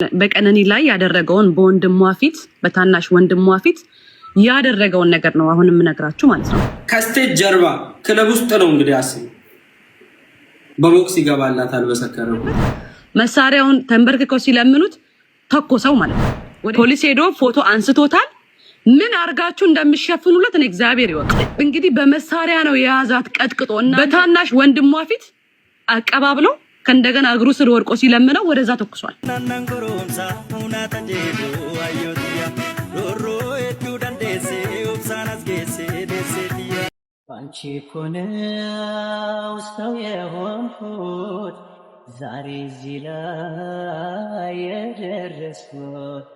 በቀነኒ ላይ ያደረገውን በወንድሟ ፊት በታናሽ ወንድሟ ፊት ያደረገውን ነገር ነው አሁን የምነግራችሁ ማለት ነው። ከስቴጅ ጀርባ ክለብ ውስጥ ነው እንግዲህ አስቢ። በቦክስ ይገባላታል በሰከረው መሳሪያውን ተንበርክከው ሲለምኑት ተኮሰው ማለት ነው። ፖሊስ ሄዶ ፎቶ አንስቶታል። ምን አርጋችሁ እንደምትሸፍኑለት እኔ እግዚአብሔር ይወቅ። እንግዲህ በመሳሪያ ነው የያዛት ቀጥቅጦና በታናሽ ወንድሟ ፊት አቀባብሎ ከእንደገና እግሩ ስር ወርቆ ሲለምነው ወደዛ ተኩሷል። አንቺ እኮ ነው ሰው የሆንኩት ዛሬ እዚህ ላይ የደረስኩት።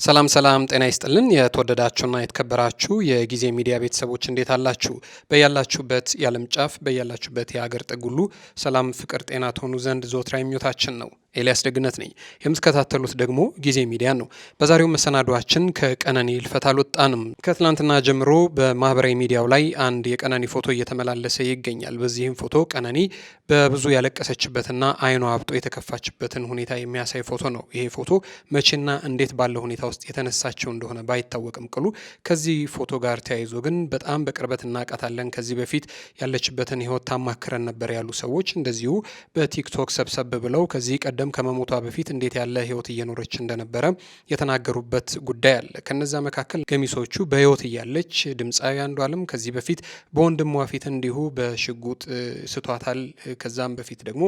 ሰላም ሰላም ጤና ይስጥልን። የተወደዳችሁና የተከበራችሁ የጊዜ ሚዲያ ቤተሰቦች እንዴት አላችሁ? በያላችሁበት የዓለም ጫፍ በያላችሁበት የሀገር ጥግ ሁሉ ሰላም፣ ፍቅር፣ ጤና ትሆኑ ዘንድ ዘወትር ምኞታችን ነው። ኤልያስ ደግነት ነኝ። የምትከታተሉት ደግሞ ጊዜ ሚዲያ ነው። በዛሬው መሰናዷችን ከቀነኒ ህልፈት አልወጣንም። ከትላንትና ጀምሮ በማህበራዊ ሚዲያው ላይ አንድ የቀነኒ ፎቶ እየተመላለሰ ይገኛል። በዚህም ፎቶ ቀነኒ በብዙ ያለቀሰችበትና አይኗ አብጦ የተከፋችበትን ሁኔታ የሚያሳይ ፎቶ ነው። ይሄ ፎቶ መቼና እንዴት ባለ ሁኔታ ውስጥ የተነሳቸው እንደሆነ ባይታወቅም ቅሉ ከዚህ ፎቶ ጋር ተያይዞ ግን በጣም በቅርበት እናውቃታለን፣ ከዚህ በፊት ያለችበትን ህይወት ታማክረን ነበር ያሉ ሰዎች እንደዚሁ በቲክቶክ ሰብሰብ ብለው ከዚህ ቀደም ከመሞቷ በፊት እንዴት ያለ ህይወት እየኖረች እንደነበረ የተናገሩበት ጉዳይ አለ። ከነዛ መካከል ገሚሶቹ በህይወት እያለች ድምፃዊ አንዷለም ከዚህ በፊት በወንድሟ ፊት እንዲሁ በሽጉጥ ስቷታል። ከዛም በፊት ደግሞ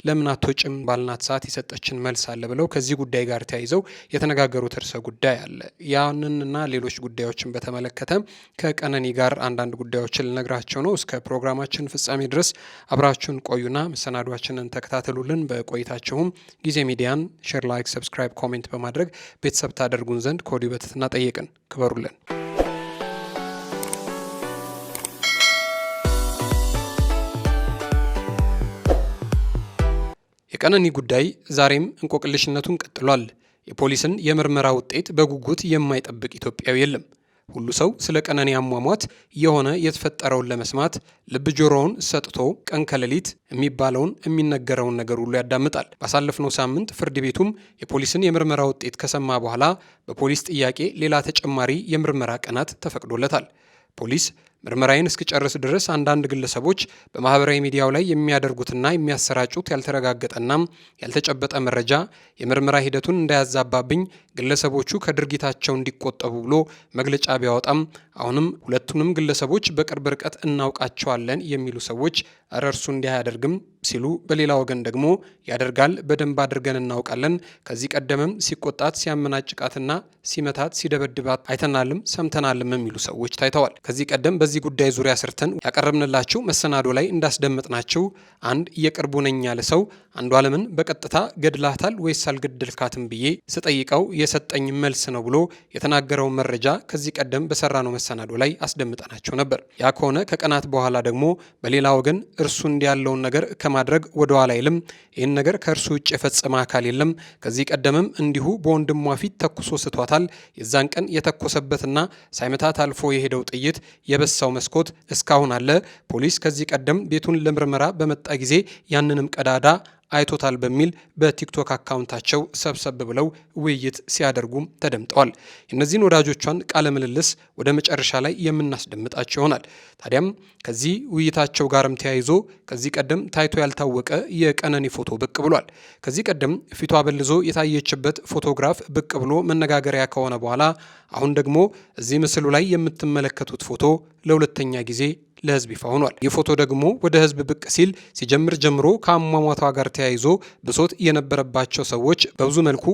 ለምን አትወጭም ባልናት ሰዓት የሰጠችን መልስ አለ ብለው ከዚህ ጉዳይ ጋር ተያይዘው የተነጋገሩት እርሰ ጉዳይ አለ። ያንንና ሌሎች ጉዳዮችን በተመለከተ ከቀነኒ ጋር አንዳንድ ጉዳዮችን ልነግራቸው ነው። እስከ ፕሮግራማችን ፍጻሜ ድረስ አብራችሁን ቆዩና መሰናዷችንን ተከታተሉልን። በቆይታችሁም ጊዜ ሚዲያን ሼር፣ ላይክ፣ ሰብስክራይብ፣ ኮሜንት በማድረግ ቤተሰብ ታደርጉን ዘንድ ከወዲሁ በትህትና ጠየቅን። ክበሩልን። የቀነኒ ጉዳይ ዛሬም እንቆቅልሽነቱን ቀጥሏል። የፖሊስን የምርመራ ውጤት በጉጉት የማይጠብቅ ኢትዮጵያዊ የለም። ሁሉ ሰው ስለ ቀነኒ አሟሟት የሆነ የተፈጠረውን ለመስማት ልብ ጆሮውን ሰጥቶ ቀን ከሌሊት የሚባለውን የሚነገረውን ነገር ሁሉ ያዳምጣል። ባሳለፍነው ሳምንት ፍርድ ቤቱም የፖሊስን የምርመራ ውጤት ከሰማ በኋላ በፖሊስ ጥያቄ ሌላ ተጨማሪ የምርመራ ቀናት ተፈቅዶለታል። ፖሊስ ምርመራዬን እስኪጨርስ ድረስ አንዳንድ ግለሰቦች በማህበራዊ ሚዲያው ላይ የሚያደርጉትና የሚያሰራጩት ያልተረጋገጠና ያልተጨበጠ መረጃ የምርመራ ሂደቱን እንዳያዛባብኝ ግለሰቦቹ ከድርጊታቸው እንዲቆጠቡ ብሎ መግለጫ ቢያወጣም አሁንም ሁለቱንም ግለሰቦች በቅርብ ርቀት እናውቃቸዋለን የሚሉ ሰዎች እረ እርሱ እንዲህ አያደርግም ሲሉ፣ በሌላ ወገን ደግሞ ያደርጋል፣ በደንብ አድርገን እናውቃለን፣ ከዚህ ቀደምም ሲቆጣት ሲያመናጭቃትና ሲመታት ሲደበድባት አይተናልም ሰምተናልም የሚሉ ሰዎች ታይተዋል። ከዚህ ቀደም በዚህ ጉዳይ ዙሪያ ሰርተን ያቀረብንላችሁ መሰናዶ ላይ እንዳስደመጥናችሁ አንድ የቅርቡ ነኝ ያለ ሰው አንዷለምን በቀጥታ ገድላታል ወይስ አልገደልካትም ብዬ ስጠይቀው የሰጠኝ መልስ ነው ብሎ የተናገረው መረጃ ከዚህ ቀደም በሰራነው መሰናዶ ላይ አስደምጠናቸው ነበር። ያ ከሆነ ከቀናት በኋላ ደግሞ በሌላ ወገን እርሱ እንዲህ ያለውን ነገር ከማድረግ ወደ ኋላ አይልም፣ ይህን ነገር ከእርሱ ውጭ የፈጸመ አካል የለም፣ ከዚህ ቀደምም እንዲሁ በወንድሟ ፊት ተኩሶ ስቷታል፣ የዛን ቀን የተኮሰበትና ሳይመታት አልፎ የሄደው ጥይት የበሳው መስኮት እስካሁን አለ፣ ፖሊስ ከዚህ ቀደም ቤቱን ለምርመራ በመጣ ጊዜ ያንንም ቀዳዳ አይቶታል በሚል በቲክቶክ አካውንታቸው ሰብሰብ ብለው ውይይት ሲያደርጉም ተደምጠዋል። እነዚህን ወዳጆቿን ቃለ ምልልስ ወደ መጨረሻ ላይ የምናስደምጣቸው ይሆናል። ታዲያም ከዚህ ውይይታቸው ጋርም ተያይዞ ከዚህ ቀደም ታይቶ ያልታወቀ የቀነኒ ፎቶ ብቅ ብሏል። ከዚህ ቀደም ፊቷ በልዞ የታየችበት ፎቶግራፍ ብቅ ብሎ መነጋገሪያ ከሆነ በኋላ አሁን ደግሞ እዚህ ምስሉ ላይ የምትመለከቱት ፎቶ ለሁለተኛ ጊዜ ለህዝብ ይፋ ሆኗል። ይህ ፎቶ ደግሞ ወደ ህዝብ ብቅ ሲል ሲጀምር ጀምሮ ከአሟሟቷ ጋር ተያይዞ ብሶት የነበረባቸው ሰዎች በብዙ መልኩ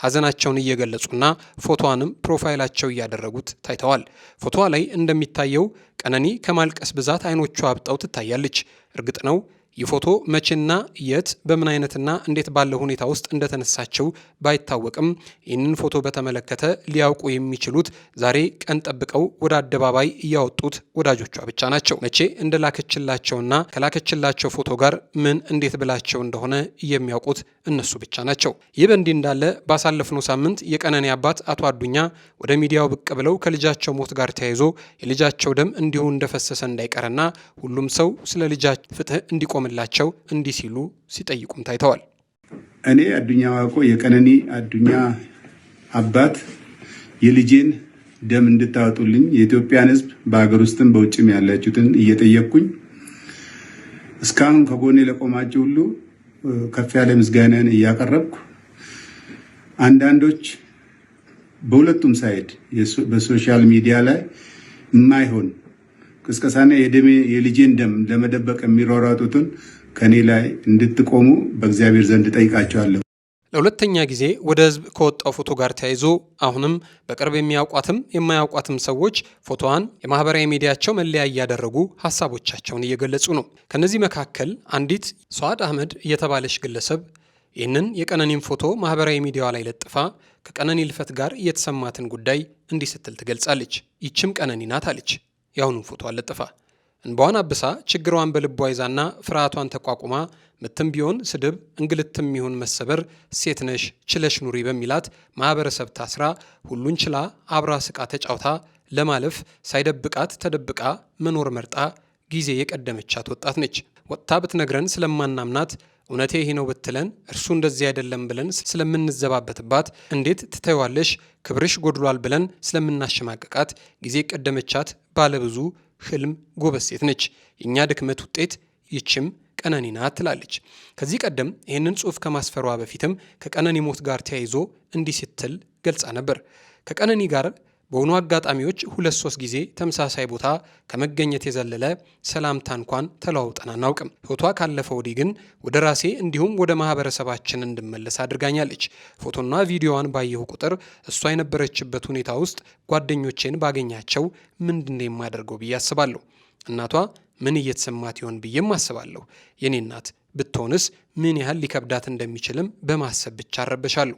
ሀዘናቸውን እየገለጹና ፎቶዋንም ፕሮፋይላቸው እያደረጉት ታይተዋል። ፎቶዋ ላይ እንደሚታየው ቀነኒ ከማልቀስ ብዛት አይኖቿ አብጠው ትታያለች። እርግጥ ነው ይህ ፎቶ መቼና የት በምን አይነትና እንዴት ባለ ሁኔታ ውስጥ እንደተነሳቸው ባይታወቅም ይህንን ፎቶ በተመለከተ ሊያውቁ የሚችሉት ዛሬ ቀን ጠብቀው ወደ አደባባይ እያወጡት ወዳጆቿ ብቻ ናቸው። መቼ እንደላከችላቸውና ከላከችላቸው ፎቶ ጋር ምን እንዴት ብላቸው እንደሆነ የሚያውቁት እነሱ ብቻ ናቸው። ይህ በእንዲህ እንዳለ ባሳለፍነው ሳምንት የቀነኒ አባት አቶ አዱኛ ወደ ሚዲያው ብቅ ብለው ከልጃቸው ሞት ጋር ተያይዞ የልጃቸው ደም እንዲሁ እንደፈሰሰ እንዳይቀርና ሁሉም ሰው ስለ ልጃቸው ፍትህ እንዲቆምላቸው እንዲህ ሲሉ ሲጠይቁም ታይተዋል። እኔ አዱኛ ዋቆ የቀነኒ አዱኛ አባት የልጄን ደም እንድታወጡልኝ የኢትዮጵያን ሕዝብ በአገር ውስጥም በውጭም ያላችሁትን እየጠየቅኩኝ እስካሁን ከጎኔ ለቆማችሁ ሁሉ ከፍ ያለ ምስጋናን እያቀረብኩ አንዳንዶች በሁለቱም ሳይድ በሶሻል ሚዲያ ላይ የማይሆን ቅስቀሳና የልጄን ደም ለመደበቅ የሚሯሯጡትን ከኔ ላይ እንድትቆሙ በእግዚአብሔር ዘንድ ጠይቃቸዋለሁ። ለሁለተኛ ጊዜ ወደ ህዝብ ከወጣው ፎቶ ጋር ተያይዞ አሁንም በቅርብ የሚያውቋትም የማያውቋትም ሰዎች ፎቶዋን የማህበራዊ ሚዲያቸው መለያ እያደረጉ ሀሳቦቻቸውን እየገለጹ ነው። ከነዚህ መካከል አንዲት ሷድ አህመድ የተባለች ግለሰብ ይህንን የቀነኒን ፎቶ ማህበራዊ ሚዲያዋ ላይ ለጥፋ ከቀነኒ ልፈት ጋር የተሰማትን ጉዳይ እንዲህ ስትል ትገልጻለች። ይችም ቀነኒ ናት አለች። ያሁኑን ፎቶ አለጥፋ እንባዋን አብሳ ችግሯን በልቧ ይዛና ፍርሃቷን ተቋቁማ ምትም ቢሆን ስድብ እንግልትም ይሁን መሰበር ሴት ነሽ ችለሽ ኑሪ በሚላት ማህበረሰብ ታስራ ሁሉን ችላ አብራ ስቃ ተጫውታ ለማለፍ ሳይደብቃት ተደብቃ መኖር መርጣ ጊዜ የቀደመቻት ወጣት ነች። ወጥታ ብትነግረን ስለማናምናት እውነቴ ይሄ ነው ብትለን እርሱ እንደዚህ አይደለም ብለን ስለምንዘባበትባት እንዴት ትተዋለሽ ክብርሽ ጎድሏል ብለን ስለምናሸማቀቃት ጊዜ ቀደመቻት ባለብዙ ህልም ጎበዝ ሴት ነች። የኛ ድክመት ውጤት ይችም ቀነኒ ናት ትላለች። ከዚህ ቀደም ይህንን ጽሑፍ ከማስፈሯ በፊትም ከቀነኒ ሞት ጋር ተያይዞ እንዲህ ስትል ገልጻ ነበር። ከቀነኒ ጋር በሆኑ አጋጣሚዎች 2-3 ጊዜ ተመሳሳይ ቦታ ከመገኘት የዘለለ ሰላምታ እንኳን ተለዋውጠን አናውቅም። ህይወቷ ካለፈ ወዲህ ግን ወደ ራሴ እንዲሁም ወደ ማህበረሰባችን እንድመለስ አድርጋኛለች። ፎቶና ቪዲዮዋን ባየሁ ቁጥር እሷ የነበረችበት ሁኔታ ውስጥ ጓደኞቼን ባገኛቸው ምንድነው የማደርገው ብዬ አስባለሁ። እናቷ ምን እየተሰማት ይሆን ብዬም አስባለሁ። የኔ እናት ብትሆንስ ምን ያህል ሊከብዳት እንደሚችልም በማሰብ ብቻ አረበሻለሁ።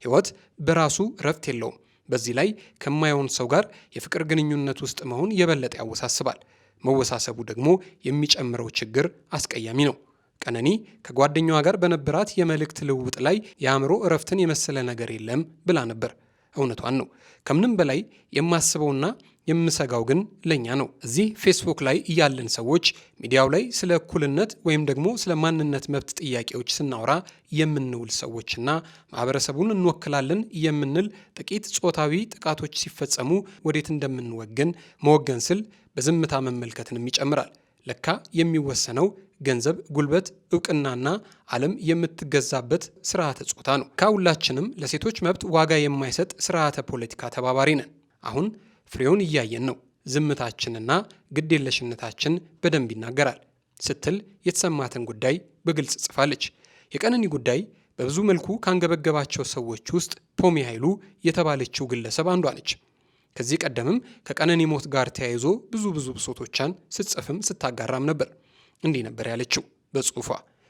ህይወት በራሱ ረፍት የለውም። በዚህ ላይ ከማይሆን ሰው ጋር የፍቅር ግንኙነት ውስጥ መሆን የበለጠ ያወሳስባል። መወሳሰቡ ደግሞ የሚጨምረው ችግር አስቀያሚ ነው። ቀነኒ ከጓደኛዋ ጋር በነበራት የመልእክት ልውውጥ ላይ የአእምሮ እረፍትን የመሰለ ነገር የለም ብላ ነበር። እውነቷን ነው። ከምንም በላይ የማስበውና የምሰጋው ግን ለኛ ነው። እዚህ ፌስቡክ ላይ እያለን ሰዎች ሚዲያው ላይ ስለ እኩልነት ወይም ደግሞ ስለ ማንነት መብት ጥያቄዎች ስናወራ የምንውል ሰዎችና ማህበረሰቡን እንወክላለን የምንል ጥቂት ጾታዊ ጥቃቶች ሲፈጸሙ ወዴት እንደምንወገን መወገን ስል በዝምታ መመልከትንም ይጨምራል። ለካ የሚወሰነው ገንዘብ፣ ጉልበት፣ እውቅናና ዓለም የምትገዛበት ስርዓተ ጾታ ነው። ሁላችንም ለሴቶች መብት ዋጋ የማይሰጥ ስርዓተ ፖለቲካ ተባባሪ ነን። አሁን ፍሬውን እያየን ነው። ዝምታችንና ግዴለሽነታችን በደንብ ይናገራል ስትል የተሰማትን ጉዳይ በግልጽ ጽፋለች። የቀነኒ ጉዳይ በብዙ መልኩ ካንገበገባቸው ሰዎች ውስጥ ፖሚ ኃይሉ የተባለችው ግለሰብ አንዷ ነች። ከዚህ ቀደምም ከቀነኒ ሞት ጋር ተያይዞ ብዙ ብሶቶቿን ስትጽፍም ስታጋራም ነበር። እንዲህ ነበር ያለችው በጽሁፏ።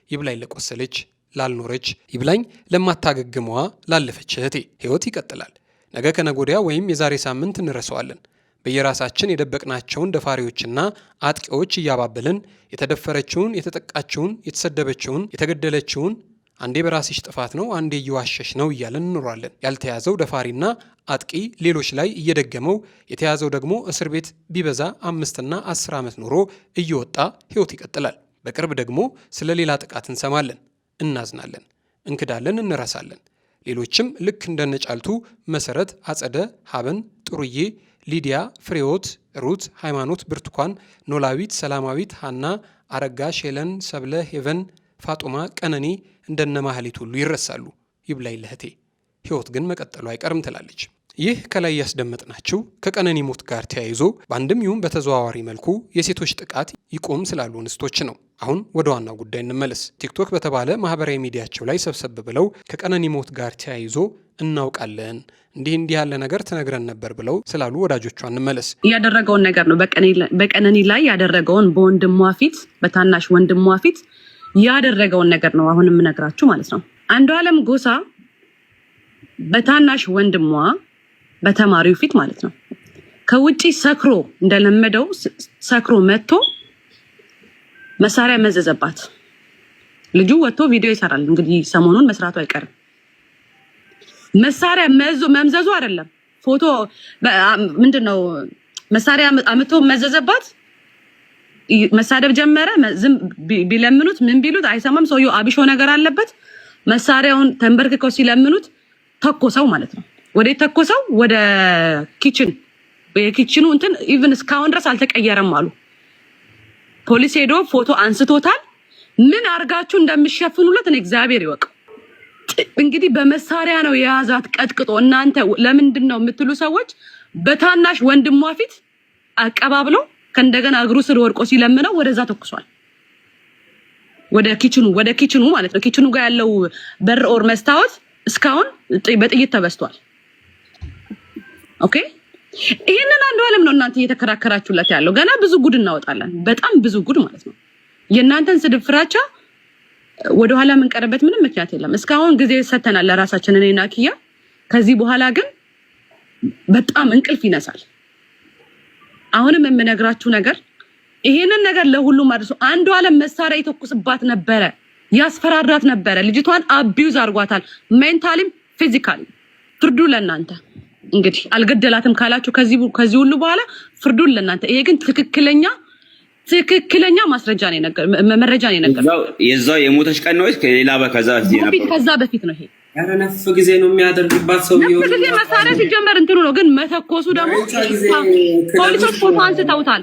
ይብላኝ ለቆሰለች ላልኖረች፣ ይብላኝ ለማታገግመዋ ላለፈች እህቴ። ህይወት ይቀጥላል። ነገ ከነጎዲያ ወይም የዛሬ ሳምንት እንረሳዋለን። በየራሳችን የደበቅናቸውን ደፋሪዎችና አጥቂዎች እያባበልን የተደፈረችውን፣ የተጠቃችውን፣ የተሰደበችውን፣ የተገደለችውን አንዴ በራስሽ ጥፋት ነው አንዴ እየዋሸሽ ነው እያለን እንኖራለን። ያልተያዘው ደፋሪና አጥቂ ሌሎች ላይ እየደገመው የተያዘው ደግሞ እስር ቤት ቢበዛ 5 እና 10 ዓመት ኖሮ እየወጣ ህይወት ይቀጥላል። በቅርብ ደግሞ ስለ ሌላ ጥቃት እንሰማለን፣ እናዝናለን፣ እንክዳለን፣ እንረሳለን። ሌሎችም ልክ እንደነጫልቱ መሰረት፣ አጸደ፣ ሀበን፣ ጥሩዬ፣ ሊዲያ፣ ፍሬዎት፣ ሩት፣ ሃይማኖት፣ ብርቱካን፣ ኖላዊት፣ ሰላማዊት፣ ሃና፣ አረጋሽ፣ ሄለን፣ ሰብለ፣ ሄቨን፣ ፋጡማ፣ ቀነኒ እንደነ ማህሌት ሁሉ ይረሳሉ። ይብላኝ ለእህቴ፣ ህይወት ግን መቀጠሉ አይቀርም ትላለች። ይህ ከላይ ያስደመጥናችሁ ከቀነኒ ሞት ጋር ተያይዞ በአንድም ይሁን በተዘዋዋሪ መልኩ የሴቶች ጥቃት ይቆም ስላሉ እንስቶች ነው። አሁን ወደ ዋናው ጉዳይ እንመለስ። ቲክቶክ በተባለ ማህበራዊ ሚዲያቸው ላይ ሰብሰብ ብለው ከቀነኒ ሞት ጋር ተያይዞ እናውቃለን እንዲህ ያለ ነገር ተነግረን ነበር ብለው ስላሉ ወዳጆቿ እንመለስ። ያደረገውን ነገር ነው በቀነኒ ላይ ያደረገውን በወንድሟ ፊት፣ በታናሽ ወንድሟ ፊት ያደረገውን ነገር ነው አሁን የምነግራችሁ ማለት ነው። አንዱዓለም ጎሳ በታናሽ ወንድሟ በተማሪው ፊት ማለት ነው ከውጪ ሰክሮ እንደለመደው ሰክሮ መጥቶ መሳሪያ መዘዘባት። ልጁ ወጥቶ ቪዲዮ ይሰራል እንግዲህ ሰሞኑን መስራቱ አይቀርም። መሳሪያ መምዘዙ አይደለም ፎቶ ምንድነው መሳሪያ አምጥቶ መዘዘባት። መሳደብ ጀመረ። ዝም ቢለምኑት ምን ቢሉት አይሰማም። ሰውየው አብሾ ነገር አለበት። መሳሪያውን ተንበርክከው ሲለምኑት ተኮሰው ማለት ነው። ወደ ተኮሰው ወደ ኪችን የኪችኑ እንትን ኢቭን እስካሁን ድረስ አልተቀየረም አሉ። ፖሊስ ሄዶ ፎቶ አንስቶታል። ምን አርጋችሁ እንደምትሸፍኑለት እግዚአብሔር ይወቅ። እንግዲህ በመሳሪያ ነው የያዛት ቀጥቅጦ። እናንተ ለምንድነው የምትሉ ሰዎች በታናሽ ወንድሟ ፊት አቀባብሎ ከእንደገና እግሩ ስር ወርቆ ሲለምነው ወደዛ ተኩሷል። ወደ ኪችኑ ማለት ነው። ኪችኑ ጋር ያለው በር ኦር መስታወት እስካሁን በጥይት ተበስቷል። ኦኬ ይሄንን አንዱዓለም ነው እናንተ እየተከራከራችሁለት ያለው። ገና ብዙ ጉድ እናወጣለን። በጣም ብዙ ጉድ ማለት ነው። የእናንተን ስድብ ፍራቻ ወደኋላ የምንቀርበት ምንም ምክንያት የለም። እስካሁን ጊዜ ሰተናል ለራሳችን እኔና ኪያ። ከዚህ በኋላ ግን በጣም እንቅልፍ ይነሳል። አሁንም የምነግራችሁ ነገር ይሄንን ነገር ለሁሉም አድርሶ አንዱዓለም መሳሪያ ይተኩስባት ነበረ፣ ያስፈራራት ነበረ። ልጅቷን አቢዩዝ አርጓታል፣ ሜንታሊም ፊዚካሊ። ፍርዱ ለእናንተ እንግዲህ አልገደላትም ካላችሁ ከዚህ ሁሉ በኋላ ፍርዱን ለእናንተ። ይሄ ግን ትክክለኛ ማስረጃ ነው መረጃ ነው የነገረው። የዛው የሞተች ቀን ነው ወይስ ከዛ በፊት ነው? ይሄ ኧረ ነፍ ጊዜ ነው የሚያደርግባት ሰው ይሁን ጊዜ መሳሪያ ሲጀመር እንትኑ ነው። ግን መተኮሱ ደግሞ ፖሊሶች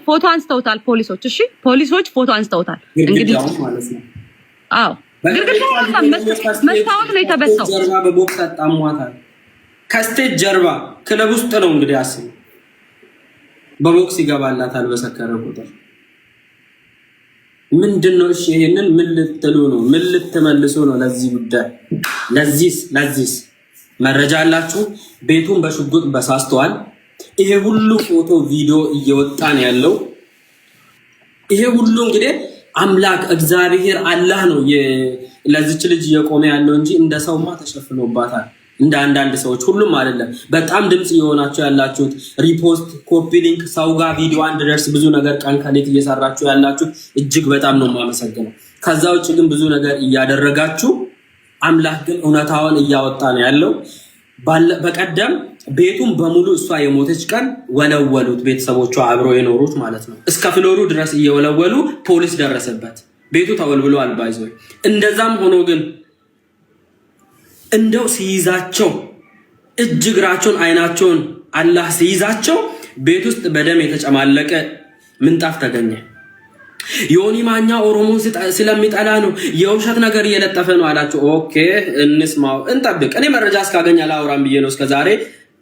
ፎቶ አንስተውታል ፖሊሶች። እሺ ፖሊሶች ፎቶ አንስተውታል። እንግዲህ አዎ ግርግዳው መስታወት ነው የተበሳው። ጀርባ በቦክስ አጣሟታል። ከስቴጅ ጀርባ ክለብ ውስጥ ነው እንግዲህ አስቡ። በቦክስ ይገባላታል በሰከረ ቁጥር። ምንድነው? እሺ ይሄንን ምን ልትሉ ነው? ምን ልትመልሱ ነው? ለዚህ ጉዳይ ለዚህስ መረጃ አላችሁ? ቤቱን በሽጉጥ በሳስተዋል። ይሄ ሁሉ ፎቶ ቪዲዮ እየወጣ ነው ያለው። ይሄ ሁሉ እንግዲህ አምላክ እግዚአብሔር አላህ ነው ለዚች ልጅ እየቆመ ያለው እንጂ እንደ ሰውማ ተሸፍኖባታል። እንደ አንዳንድ ሰዎች ሁሉም አይደለም። በጣም ድምጽ እየሆናችሁ ያላችሁት ሪፖስት፣ ኮፒ ሊንክ፣ ሰው ጋር ቪዲዮ አንድረስ ብዙ ነገር ቀን ከሌት እየሰራችሁ ያላችሁ እጅግ በጣም ነው የማመሰግነው። ከዛ ውጭ ግን ብዙ ነገር እያደረጋችሁ አምላክ ግን እውነታውን እያወጣ ነው ያለው። በቀደም ቤቱን በሙሉ እሷ የሞተች ቀን ወለወሉት፣ ቤተሰቦቿ አብሮ የኖሩት ማለት ነው። እስከ ፍሎሩ ድረስ እየወለወሉ ፖሊስ ደረሰበት። ቤቱ ተወልብሎ አልባይዞ። እንደዛም ሆኖ ግን እንደው ሲይዛቸው እጅ እግራቸውን አይናቸውን አላህ ሲይዛቸው ቤት ውስጥ በደም የተጨማለቀ ምንጣፍ ተገኘ። ዮኒ ማኛ ኦሮሞን ስለሚጠላ ነው የውሸት ነገር እየለጠፈ ነው አላቸው። ኦኬ እንስማው እንጠብቅ። እኔ መረጃ እስካገኝ አላወራም ብዬ ነው እስከዛሬ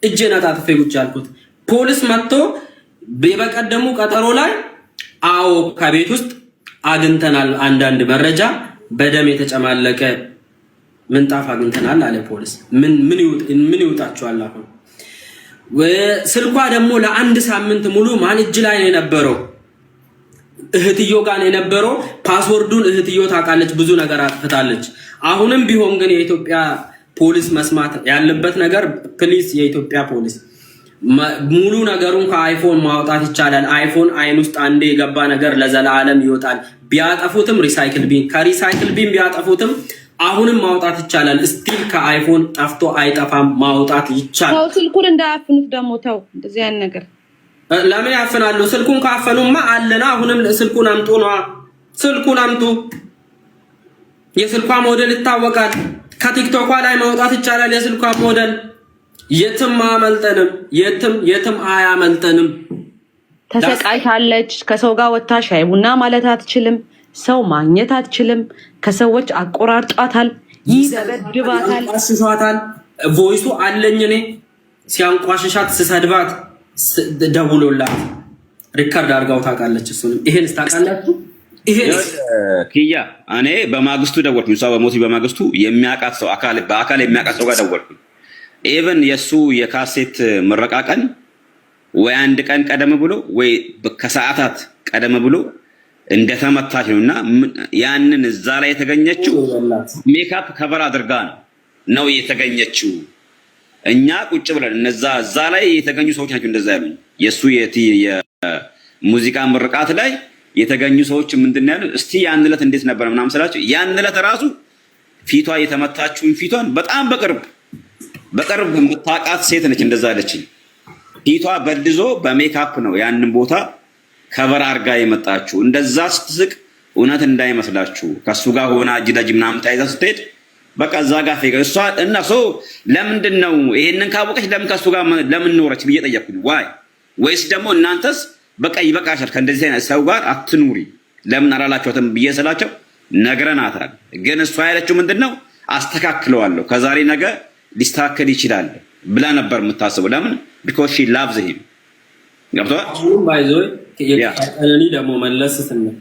እጄን አጣጥፌ ቁጭ ያልኩት። ፖሊስ መጥቶ በቀደሙ ቀጠሮ ላይ አዎ ከቤት ውስጥ አግኝተናል አንዳንድ መረጃ በደም የተጨማለቀ ምንጣፍ አግኝተናል አለ ፖሊስ። ምን ይውጣችኋል? አሁን ስልኳ ደግሞ ለአንድ ሳምንት ሙሉ ማን እጅ ላይ ነው የነበረው? እህትዮ ጋር ነው የነበረው። ፓስወርዱን እህትዮ ታውቃለች፣ ብዙ ነገር አጥፍታለች። አሁንም ቢሆን ግን የኢትዮጵያ ፖሊስ መስማት ያለበት ነገር ፕሊስ፣ የኢትዮጵያ ፖሊስ ሙሉ ነገሩን ከአይፎን ማውጣት ይቻላል። አይፎን አይን ውስጥ አንዴ የገባ ነገር ለዘላለም ይወጣል። ቢያጠፉትም ሪሳይክል ቢን ከሪሳይክል ቢን ቢያጠፉትም አሁንም ማውጣት ይቻላል። ስቲል ከአይፎን ጠፍቶ አይጠፋም፣ ማውጣት ይቻላል። ተው ስልኩን እንዳያፍኑት ደግሞ ተው። እንደዚህ አይነት ነገር ለምን ያፍናሉ? ስልኩን ካፈኑማ አለና አሁንም ስልኩን አምጡ ነው። ስልኩን አምጡ። የስልኳ ሞዴል ይታወቃል። ከቲክቶኳ ላይ ማውጣት ይቻላል። የስልኳ ሞዴል የትም አያመልጠንም፣ የትም አያመልጠንም። ተሰቃይታለች። ከሰው ጋር ወጣ ሻይ ቡና ማለት አትችልም። ሰው ማግኘት አትችልም። ከሰዎች አቆራርጧታል፣ ይደበድባታል፣ ያንቋሽሿታል። ቮይሱ አለኝ እኔ ሲያንቋሽሻት ስሰድባት ደውሎላት ሪካርድ አድርጋው ታውቃለች። እሱንም ይሄን ታውቃላችሁ። ይሄን ኪያ እኔ በማግስቱ ደወልኩኝ። እሷ በሞቲ በማግስቱ የሚያውቃት ሰው በአካል የሚያውቃት ሰው ጋር ደወልኩኝ። ኢቨን የሱ የካሴት ምረቃ ቀን ወይ አንድ ቀን ቀደም ብሎ ወይ ከሰዓታት ቀደም ብሎ እንደተመታች ነውና ያንን እዛ ላይ የተገኘችው ሜካፕ ከቨር አድርጋ ነው የተገኘችው። እኛ ቁጭ ብለን እዛ ላይ የተገኙ ሰዎች ናቸው እንደዛ ያሉኝ። የሱ የሙዚቃ ምርቃት ላይ የተገኙ ሰዎች ምንድን ነው ያሉት? እስቲ ያን ዕለት እንዴት ነበር ምናምን ስላቸው ያን ዕለት ራሱ ፊቷ የተመታችውን ፊቷን በጣም በቅርብ የምታውቃት ሴት ነች እንደዛ አለችኝ። ፊቷ በልዞ በሜካፕ ነው ያንን ቦታ ከቨር አርጋ የመጣችሁ። እንደዛ ስትስቅ እውነት እንዳይመስላችሁ ከሱ ጋር ሆና እጅ ለእጅ ምናምን ታይዛ ስትሄድ በቃ እዛ ጋር እሷ እና ለምንድን ነው ይሄንን ካወቀች ለምን ከሱ ጋር ለምን ኖረች ብዬ ጠየቅኩኝ። ወይስ ደግሞ እናንተስ በቃ ይበቃሻል ከእንደዚህ አይነት ሰው ጋር አትኑሪ ለምን አላላችኋትም ብዬ ስላቸው ነግረናታል። ግን እሷ ያለችው ምንድን ነው አስተካክለዋለሁ ከዛሬ ነገ ሊስተካከል ይችላል ብላ ነበር የምታስበው። ለምን ቢኮዝ ሺ ላቭዝ ሂም ገብቶሃል። ቀነኒ ደግሞ መለስ ስንል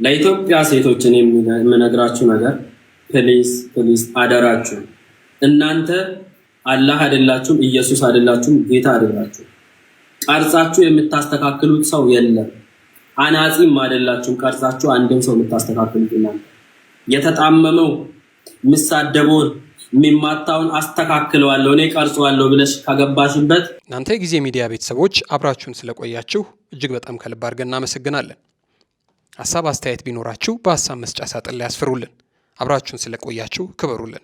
ለኢትዮጵያ ሴቶች እኔ የምነግራችሁ ነገር ፕሊዝ አደራችሁ፣ እናንተ አላህ አይደላችሁም፣ ኢየሱስ አይደላችሁም፣ ጌታ አይደላችሁም። ቀርጻችሁ የምታስተካክሉት ሰው የለም። አናጺም አይደላችሁም። ቀርጻችሁ አንድም ሰው የምታስተካክሉት እናንተ የተጣመመው ምሳደበውን የሚማታውን አስተካክለዋለሁ እኔ ቀርጸዋለሁ ብለሽ ከገባሽበት። እናንተ የጊዜ ሚዲያ ቤተሰቦች አብራችሁን ስለቆያችሁ እጅግ በጣም ከልብ አድርገን እናመሰግናለን። ሀሳብ አስተያየት ቢኖራችሁ በሀሳብ መስጫ ሳጥን ላይ ያስፍሩልን። አብራችሁን ስለቆያችሁ ክበሩልን።